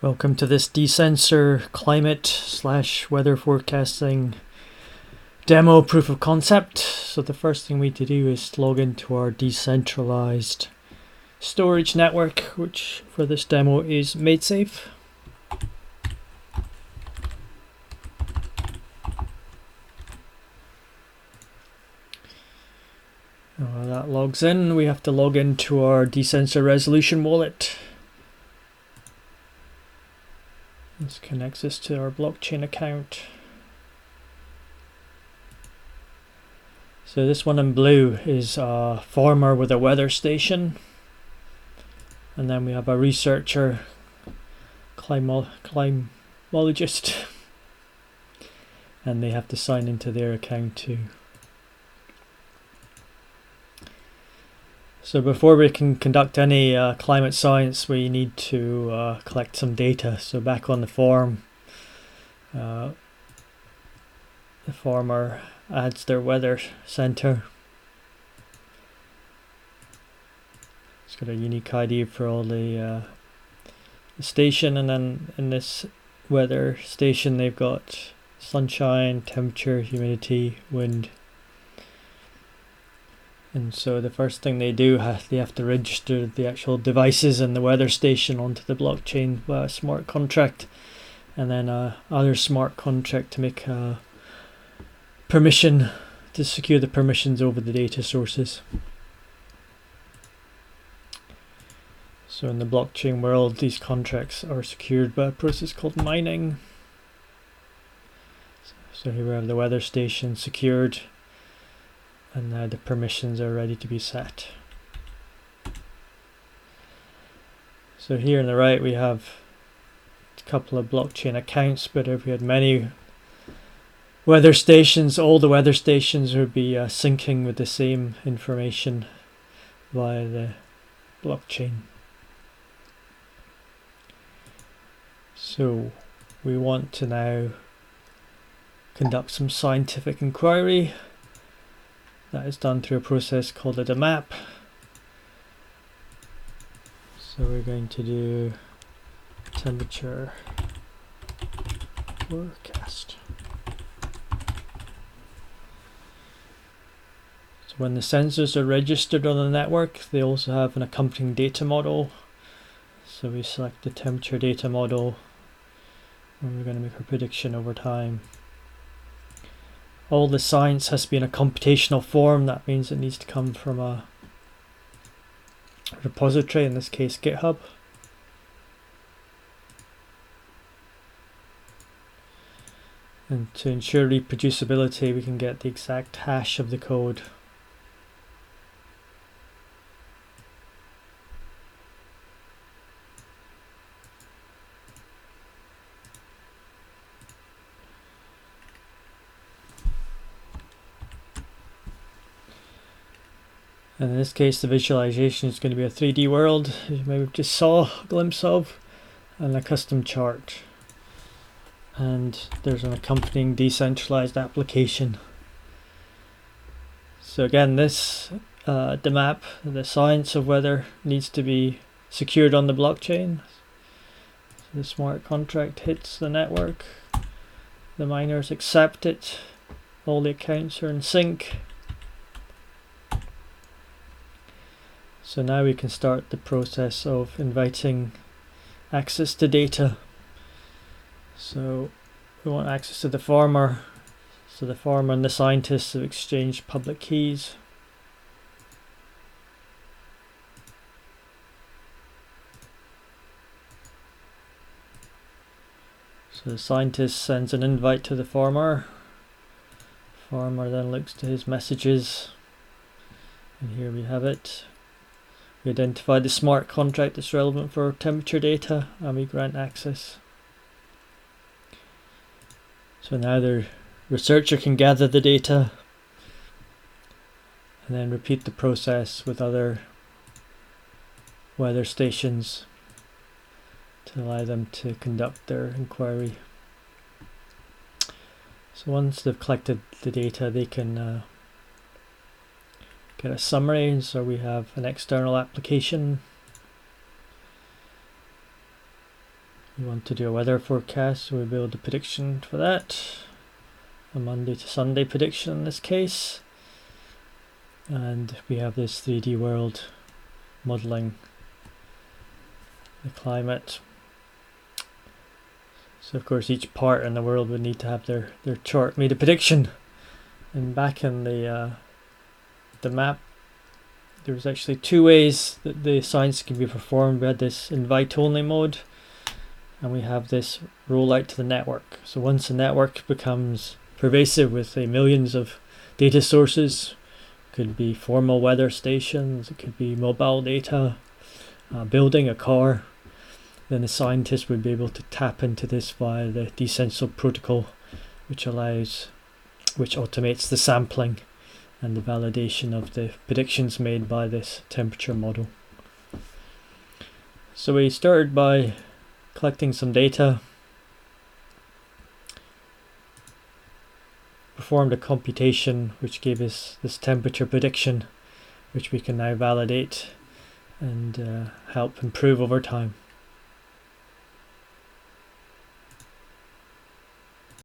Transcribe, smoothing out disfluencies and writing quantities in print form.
Welcome to this Dsensor climate/weather forecasting demo proof of concept. So the first thing we need to do is log into our decentralized storage network, which for this demo is maidsafe. While that logs in, we have to log into our Dsensor resolution wallet. This connects us to our blockchain account. So this one in blue is a farmer with a weather station, and then we have a researcher, climatologist, and they have to sign into their account too. So before we can conduct any climate science, we need to collect some data. So back on the form, the farmer adds their weather center. It's got a unique ID for all the station, and then in this weather station they've got sunshine, temperature, humidity, wind. And so the first thing they do, they have to register the actual devices in the weather station onto the blockchain by a smart contract, and then other smart contract to make a permission to secure the permissions over the data sources. So in the blockchain world, these contracts are secured by a process called mining. So here we have the weather station secured, and now the permissions are ready to be set. So here on the right we have a couple of blockchain accounts, but if we had many weather stations, all the weather stations would be syncing with the same information via the blockchain. So we want to now conduct some scientific inquiry. That is done through a process called a map. So we're going to do temperature forecast. So when the sensors are registered on the network, they also have an accompanying data model. So we select the temperature data model, and we're going to make a prediction over time. All the science has to be in a computational form. That means it needs to come from a repository, in this case GitHub. And to ensure reproducibility, we can get the exact hash of the code. And in this case, the visualization is going to be a 3D world, as you maybe just saw a glimpse of, and a custom chart. And there's an accompanying decentralized application. So again, this the map, the science of weather, needs to be secured on the blockchain. So the smart contract hits the network, the miners accept it, all the accounts are in sync. So now we can start the process of inviting access to data. So we want access to the farmer. So the farmer and the scientists have exchanged public keys. So the scientist sends an invite to the farmer. Farmer then looks to his messages, and here we have it. We identify the smart contract that's relevant for temperature data, and we grant access. So now the researcher can gather the data and then repeat the process with other weather stations to allow them to conduct their inquiry. So once they've collected the data, they can get a summary, and so we have an external application We want to do a weather forecast, so we build a prediction for that. A Monday to Sunday prediction in this case. And we have this 3D world modeling the climate. So of course each part in the world would need to have their chart made a prediction. And back in the map, there was actually two ways that the science can be performed. We had this invite only mode, and we have this rollout to the network. So once the network becomes pervasive with millions of data sources, could be formal weather stations, it could be mobile data, building a car, then the scientists would be able to tap into this via the Dsensor protocol, which automates the sampling and the validation of the predictions made by this temperature model. So we started by collecting some data, performed a computation which gave us this temperature prediction, which we can now validate and help improve over time.